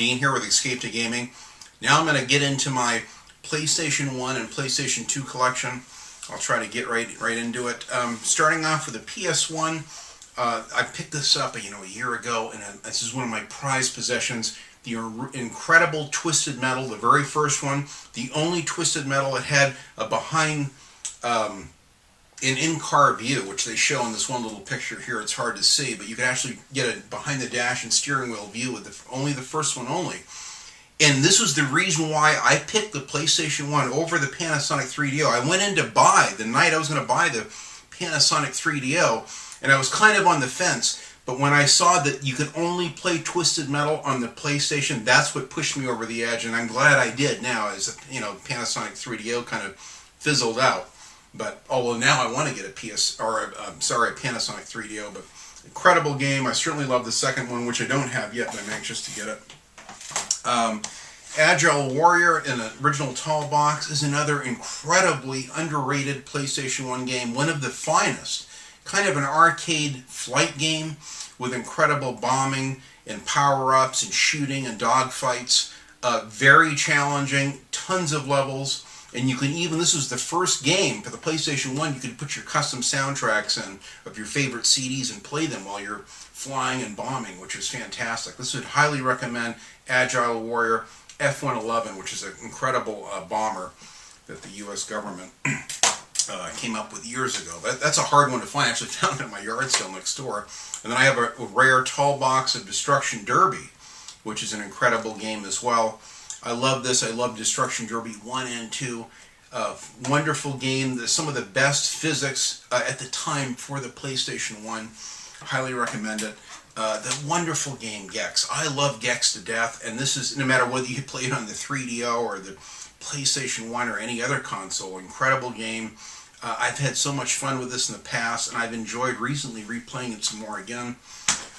being here with Escape to Gaming. Now I'm going to get into my PlayStation 1 and PlayStation 2 collection. I'll try to get right into it. Starting off with the PS1, I picked this up a year ago, and this is one of my prized possessions. The incredible Twisted Metal, the very first one, the only Twisted Metal that had a behind an in-car view, which they show in this one little picture here. It's hard to see, but you can actually get a behind the dash and steering wheel view with only the first one only. And this was the reason why I picked the PlayStation 1 over the Panasonic 3DO. I went in to buy, the night I was going to buy the Panasonic 3DO, and I was kind of on the fence. But when I saw that you could only play Twisted Metal on the PlayStation, that's what pushed me over the edge, and I'm glad I did now, as Panasonic 3DO kind of fizzled out. But although now I want to get a Panasonic 3DO, but incredible game. I certainly love the second one, which I don't have yet, but I'm anxious to get it. Agile Warrior in the original tall box is another incredibly underrated PlayStation 1 game, one of the finest. Kind of an arcade flight game with incredible bombing and power-ups and shooting and dogfights. Very challenging, tons of levels. And you can even, this was the first game for the PlayStation 1, you could put your custom soundtracks in of your favorite CDs and play them while you're flying and bombing, which is fantastic. This would highly recommend Agile Warrior F-111, which is an incredible bomber that the U.S. government came up with years ago. That's a hard one to find. I actually found it in my yard sale next door. And then I have a rare tall box of Destruction Derby, which is an incredible game as well. I love this. I love Destruction Derby 1 and 2. Wonderful game. Some of the best physics at the time for the PlayStation 1. Highly recommend it. The wonderful game Gex. I love Gex to death, and this is, no matter whether you play it on the 3DO or the PlayStation 1 or any other console, incredible game. I've had so much fun with this in the past, and I've enjoyed recently replaying it some more again.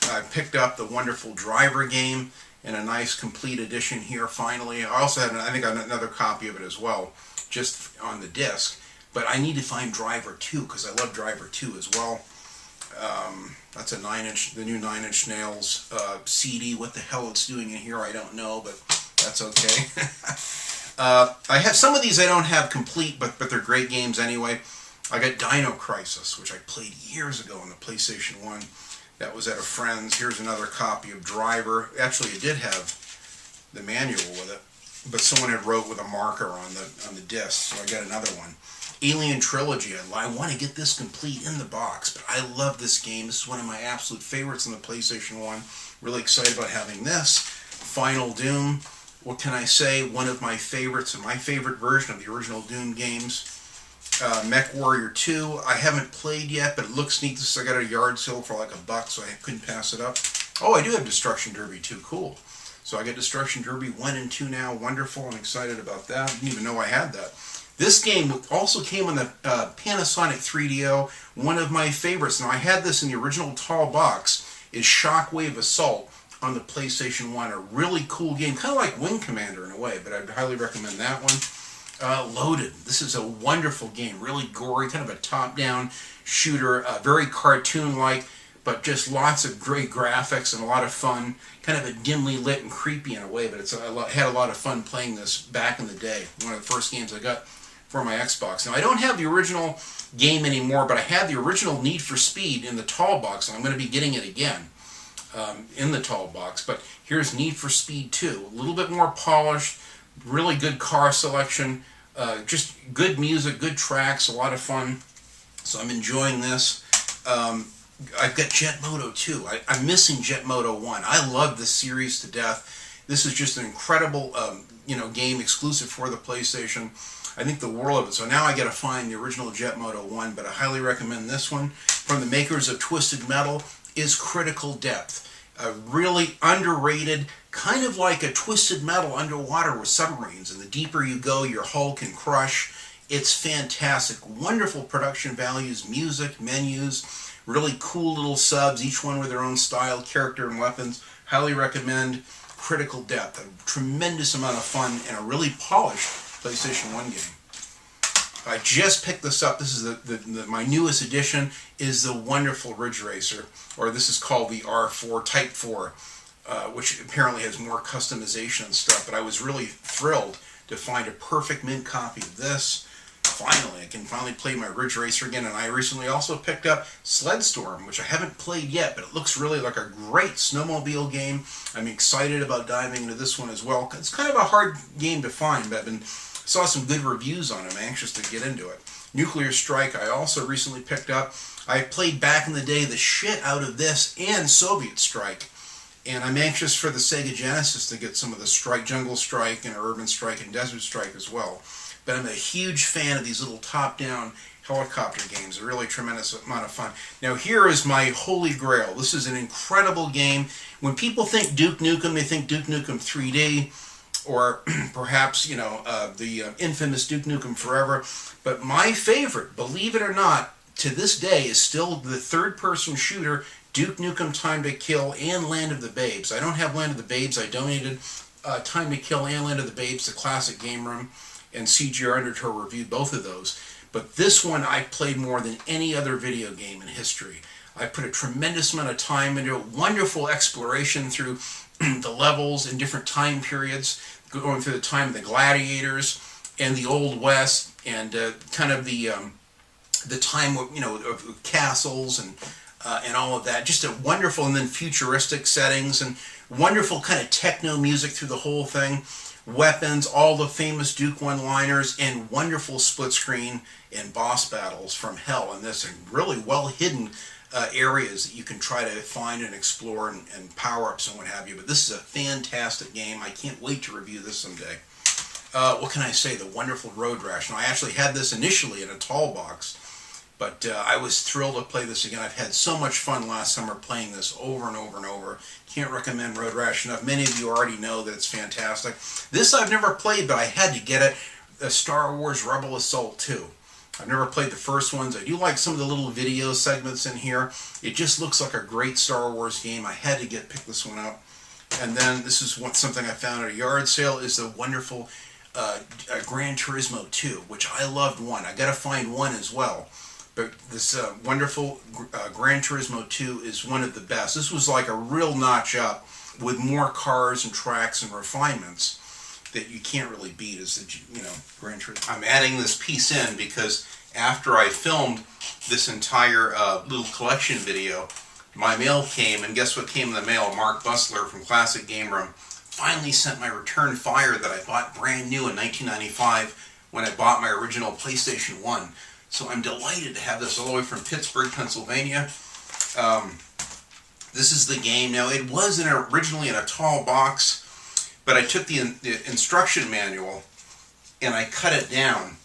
I picked up the wonderful Driver game in a nice complete edition here finally. I also had, I think, another copy of it as well, just on the disc. But I need to find Driver 2, because I love Driver 2 as well. That's a the new 9 Inch Nails CD. What the hell it's doing in here, I don't know, but that's okay. I have some of these I don't have complete, but they're great games anyway. I got Dino Crisis, which I played years ago on the PlayStation 1. That was at a friend's. Here's another copy of Driver. Actually, it did have the manual with it, but someone had wrote with a marker on the disc, so I got another one. Alien Trilogy. I want to get this complete in the box, but I love this game. This is one of my absolute favorites on the PlayStation 1. Really excited about having this. Final Doom. What can I say? One of my favorites, and my favorite version of the original Doom games. Mech Warrior 2. I haven't played yet, but it looks neat. I got a yard sale for like $1, so I couldn't pass it up. Oh, I do have Destruction Derby 2. Cool. So I got Destruction Derby 1 and 2 now. Wonderful. I'm excited about that. I didn't even know I had that. This game also came on the Panasonic 3DO. One of my favorites. Now, I had this in the original tall box. Is Shockwave Assault on the PlayStation 1. A really cool game. Kind of like Wing Commander in a way, but I'd highly recommend that one. Loaded. This is a wonderful game. Really gory. Kind of a top-down shooter. Very cartoon-like, but just lots of great graphics and a lot of fun. Kind of a dimly lit and creepy in a way, but I had a lot of fun playing this back in the day. One of the first games I got for my Xbox. Now, I don't have the original game anymore, but I had the original Need for Speed in the tall box, and I'm going to be getting it again in the tall box. But here's Need for Speed 2. A little bit more polished, really good car selection, just good music, good tracks, a lot of fun. So I'm enjoying this. I've got Jet Moto 2. I'm missing Jet Moto 1. I love this series to death. This is just an incredible game exclusive for the PlayStation. I think the world of it. So now I got to find the original Jet Moto 1, but I highly recommend this one. From the makers of Twisted Metal is Critical Depth. A really underrated, kind of like a Twisted Metal underwater with submarines. And the deeper you go, your hull can crush. It's fantastic. Wonderful production values, music, menus, really cool little subs, each one with their own style, character, and weapons. Highly recommend Critical Depth. A tremendous amount of fun and a really polished PlayStation 1 game. I just picked this up. This is my newest edition, is the wonderful Ridge Racer, or this is called the R4 Type 4 which apparently has more customization and stuff. But I was really thrilled to find a perfect mint copy of this. Finally, I can finally play my Ridge Racer again, and I recently also picked up Sledstorm, which I haven't played yet, but it looks really like a great snowmobile game. I'm excited about diving into this one as well. It's kind of a hard game to find, but saw some good reviews on it. I'm anxious to get into it. Nuclear Strike I also recently picked up. I played back in the day the shit out of this and Soviet Strike, and I'm anxious for the Sega Genesis to get some of the Strike, Jungle Strike and Urban Strike and Desert Strike as well. But I'm a huge fan of these little top-down helicopter games. They're really a tremendous amount of fun. Now here is my holy grail. This is an incredible game. When people think Duke Nukem, they think Duke Nukem 3D, or perhaps, you know, the infamous Duke Nukem Forever. But my favorite, believe it or not, to this day is still the third-person shooter, Duke Nukem Time to Kill and Land of the Babes. I don't have Land of the Babes. I donated Time to Kill and Land of the Babes to Classic Game Room, and CGR Undertow reviewed both of those. But this one I played more than any other video game in history. I put a tremendous amount of time into it, wonderful exploration through the levels in different time periods, going through the time of the gladiators and the Old West, and kind of the time of, you know, of castles and all of that. Just a wonderful, and then futuristic settings and wonderful kind of techno music through the whole thing. Weapons, all the famous Duke one-liners, and wonderful split screen and boss battles from hell in this, and really well hidden areas that you can try to find and explore, and power-ups and what have you. But this is a fantastic game. I can't wait to review this someday. What can I say? The wonderful Road Rash. Now, I actually had this initially in a tall box, but I was thrilled to play this again. I've had so much fun last summer playing this over and over and over. Can't recommend Road Rash enough. Many of you already know that it's fantastic. This I've never played, but I had to get it. Star Wars Rebel Assault 2. I've never played the first ones. I do like some of the little video segments in here. It just looks like a great Star Wars game. I had to pick this one up. And then this is something I found at a yard sale, is the wonderful Gran Turismo 2, which I loved 1. I got to find 1 as well. But this wonderful Gran Turismo 2 is one of the best. This was like a real notch up with more cars and tracks and refinements that you can't really beat as the, you know, Gran Turismo. I'm adding this piece in because after I filmed this entire little collection video, my mail came, and guess what came in the mail? Mark Bussler from Classic Game Room finally sent my return fire that I bought brand new in 1995 when I bought my original PlayStation 1. So I'm delighted to have this all the way from Pittsburgh, Pennsylvania. This is the game. Now, it was originally in a tall box, but I took the instruction manual and I cut it down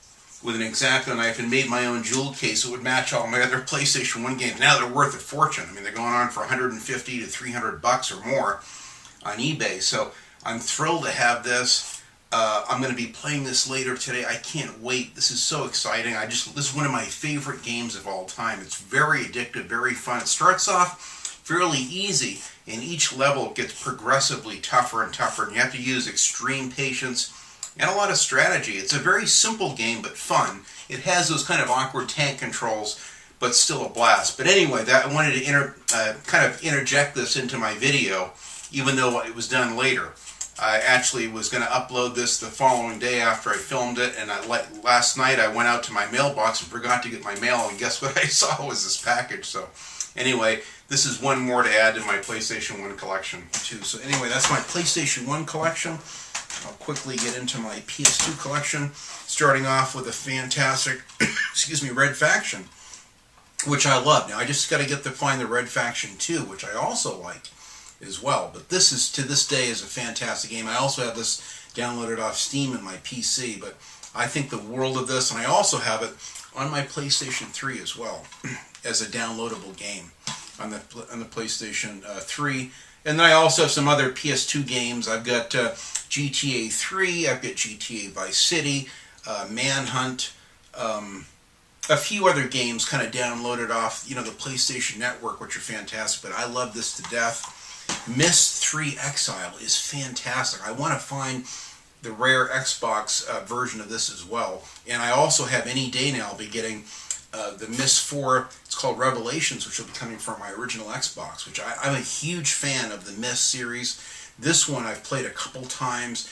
with an X-Acto knife and made my own jewel case that would match all my other PlayStation 1 games. Now they're worth a fortune. I mean, they're going on for $150 to $300 or more on eBay. So I'm thrilled to have this. I'm going to be playing this later today. I can't wait. This is so exciting. This is one of my favorite games of all time. It's very addictive, very fun. It starts off fairly easy, and each level gets progressively tougher and tougher, and you have to use extreme patience and a lot of strategy. It's a very simple game, but fun. It has those kind of awkward tank controls, but still a blast. But anyway, I wanted to kind of interject this into my video, even though it was done later. I actually was going to upload this the following day after I filmed it, and last night I went out to my mailbox and forgot to get my mail, and guess what I saw was this package. So anyway, this is one more to add to my PlayStation 1 collection too. So anyway, that's my PlayStation 1 collection. I'll quickly get into my PS2 collection, starting off with a fantastic, excuse me, Red Faction, which I love. Now I just got to find the Red Faction 2, which I also like as well. But this is, to this day, is a fantastic game. I also have this downloaded off Steam in my PC, but I think the world of this, and I also have it on my PlayStation 3 as well as a downloadable game on the PlayStation 3. And then I also have some other PS2 games. I've got GTA 3, I've got GTA Vice City, Manhunt, a few other games kind of downloaded off, you know, the PlayStation Network, which are fantastic, but I love this to death. Myst 3 Exile is fantastic. I want to find the rare Xbox version of this as well. And I also have any day now be getting the Myst 4, it's called Revelations, which will be coming from my original Xbox, which I'm a huge fan of the Myst series. This one I've played a couple times.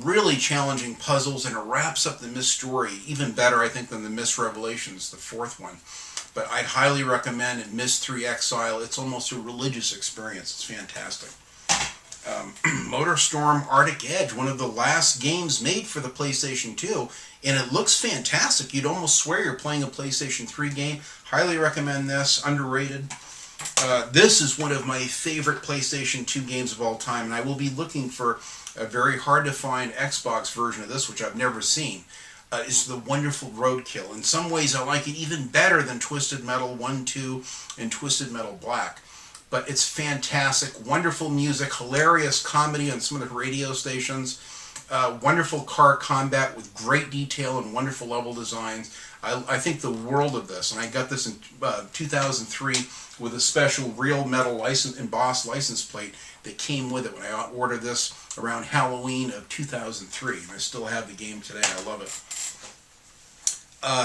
Really challenging puzzles, and it wraps up the Myst story even better, I think, than the Myst Revelations, the fourth one. But I'd highly recommend it. Myst 3 Exile. It's almost a religious experience. It's fantastic. MotorStorm Arctic Edge, one of the last games made for the PlayStation 2, and it looks fantastic. You'd almost swear you're playing a PlayStation 3 game. Highly recommend this. Underrated. This is one of my favorite PlayStation 2 games of all time, and I will be looking for a very hard-to-find Xbox version of this, which I've never seen. Is the wonderful Roadkill. In some ways, I like it even better than Twisted Metal 1, 2, and Twisted Metal Black. But it's fantastic, wonderful music, hilarious comedy on some of the radio stations, wonderful car combat with great detail and wonderful level designs. I think the world of this, and I got this in 2003 with a special real metal embossed license plate that came with it when I ordered this around Halloween of 2003, and I still have the game today. I love it.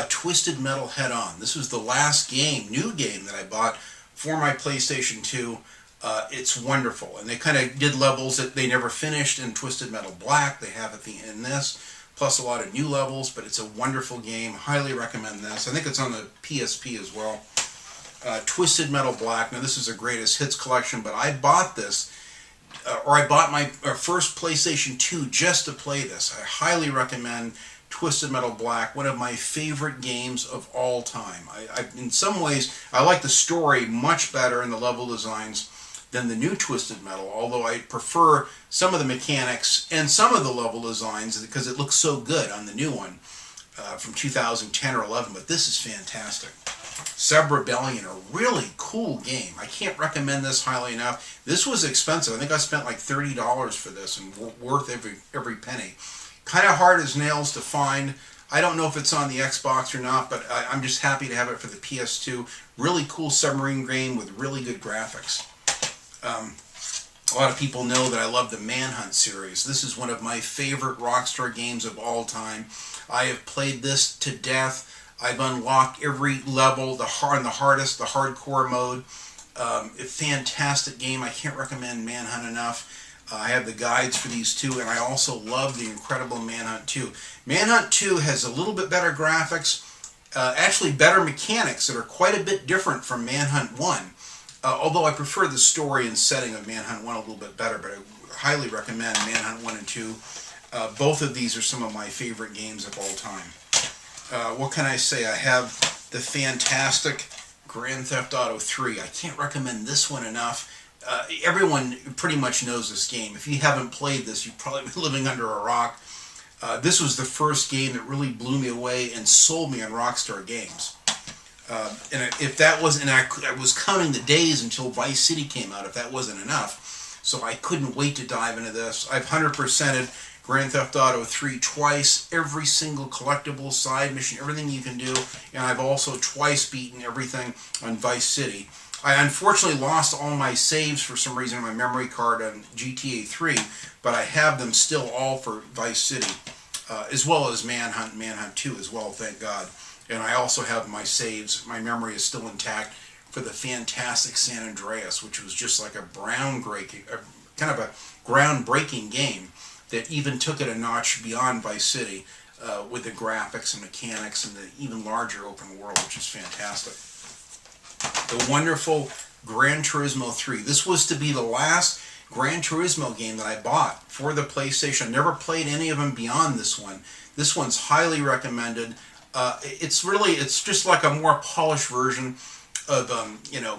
Twisted Metal Head On. This was the last new game that I bought for my PlayStation 2. It's wonderful, and they kind of did levels that they never finished in Twisted Metal Black. They have it in this, plus a lot of new levels, but it's a wonderful game. Highly recommend this. I think it's on the PSP as well. Twisted Metal Black. Now, this is a greatest hits collection, but I bought this, or I bought my first PlayStation 2 just to play this. I highly recommend Twisted Metal Black, one of my favorite games of all time. In some ways, I like the story much better and the level designs than the new Twisted Metal, although I prefer some of the mechanics and some of the level designs because it looks so good on the new one from 2010 or 11, but this is fantastic. Sub Rebellion, a really cool game. I can't recommend this highly enough. This was expensive. I think I spent like $30 for this, and worth every penny. Kind of hard as nails to find. I don't know if it's on the Xbox or not, but I'm just happy to have it for the PS2. Really cool submarine game with really good graphics. A lot of people know that I love the Manhunt series. This is one of my favorite Rockstar games of all time. I have played this to death. I've unlocked every level, the hardest, the hardcore mode. A fantastic game. I can't recommend Manhunt enough. I have the guides for these two, and I also love the incredible Manhunt 2. Manhunt 2 has a little bit better graphics, actually better mechanics that are quite a bit different from Manhunt 1. Although I prefer the story and setting of Manhunt 1 a little bit better, but I highly recommend Manhunt 1 and 2. Both of these are some of my favorite games of all time. What can I say? I have the fantastic Grand Theft Auto 3. I can't recommend this one enough. Everyone pretty much knows this game. If you haven't played this, you've probably been living under a rock. This was the first game that really blew me away and sold me on Rockstar Games. And if that wasn't, I was counting the days until Vice City came out, if that wasn't enough. So I couldn't wait to dive into this. I've 100%ed Grand Theft Auto 3 twice, every single collectible, side mission, everything you can do. And I've also twice beaten everything on Vice City. I unfortunately lost all my saves for some reason on my memory card on GTA 3, but I have them still all for Vice City, as well as Manhunt 2 as well, thank God. And I also have my saves. My memory is still intact for the fantastic San Andreas, which was just like a kind of a groundbreaking game that even took it a notch beyond Vice City with the graphics and mechanics and the even larger open world, which is fantastic. The wonderful Gran Turismo 3. This was to be the last Gran Turismo game that I bought for the PlayStation. I never played any of them beyond this one. This one's highly recommended. It's just like a more polished version of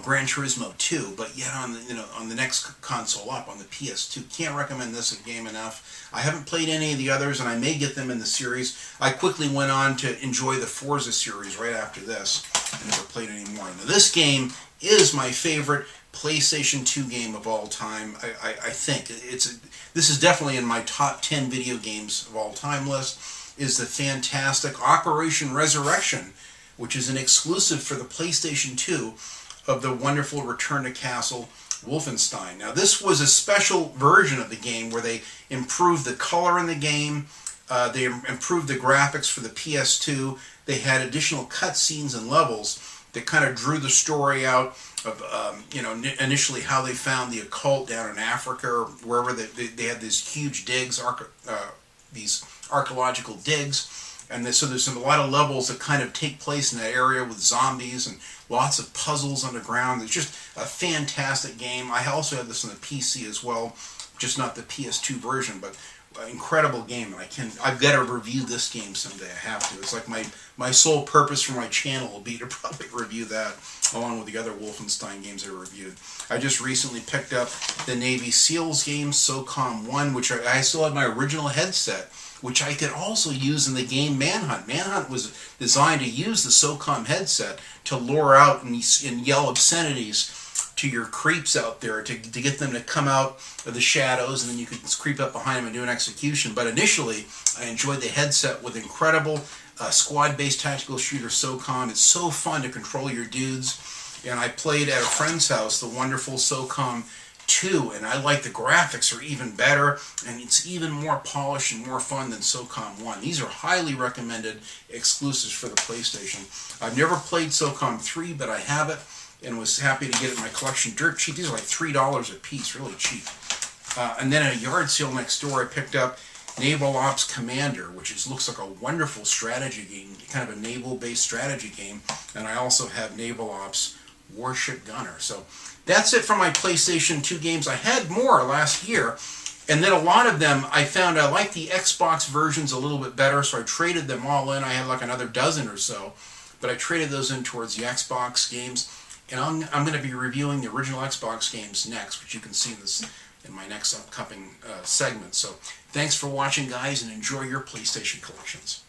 Gran Turismo 2, but yet on the next console up, on the PS2. Can't recommend this game enough. I haven't played any of the others, and I may get them in the series. I quickly went on to enjoy the Forza series right after this. I never played any more. Now, this game is my favorite PlayStation 2 game of all time. I think this is definitely in my top 10 video games of all time list. Is the fantastic Operation Resurrection, which is an exclusive for the PlayStation 2 of the wonderful Return to Castle Wolfenstein. Now, this was a special version of the game where they improved the color in the game. They improved the graphics for the PS2. They had additional cutscenes and levels that kind of drew the story out of, initially how they found the occult down in Africa or wherever they had these huge digs, these archaeological digs. And so there's a lot of levels that kind of take place in that area with zombies and lots of puzzles underground. It's just a fantastic game. I also have this on the PC as well, just not the PS2 version, but incredible game. And I've got to review this game someday. I have to. It's like my sole purpose for my channel will be to probably review that along with the other Wolfenstein games I reviewed. I just recently picked up the Navy SEALs game, SOCOM 1, which I still have my original headset, which I could also use in the game Manhunt. Manhunt was designed to use the SOCOM headset to lure out and yell obscenities to your creeps out there to get them to come out of the shadows, and then you could creep up behind them and do an execution. But initially, I enjoyed the headset with incredible squad-based tactical shooter SOCOM. It's so fun to control your dudes. And I played at a friend's house the wonderful SOCOM 2, and I like the graphics are even better, and it's even more polished and more fun than SOCOM 1. These are highly recommended exclusives for the PlayStation. I've never played SOCOM 3, but I have it, and was happy to get it in my collection dirt cheap. These are like $3 a piece, really cheap. And then at a yard sale next door, I picked up Naval Ops Commander, which looks like a wonderful strategy game, kind of a naval-based strategy game. And I also have Naval Ops Warship Gunner. So that's it for my PlayStation 2 games. I had more last year, and then a lot of them I found I liked the Xbox versions a little bit better, so I traded them all in. I had like another dozen or so, but I traded those in towards the Xbox games. And I'm going to be reviewing the original Xbox games next, which you can see in my next upcoming segment. So thanks for watching, guys, and enjoy your PlayStation collections.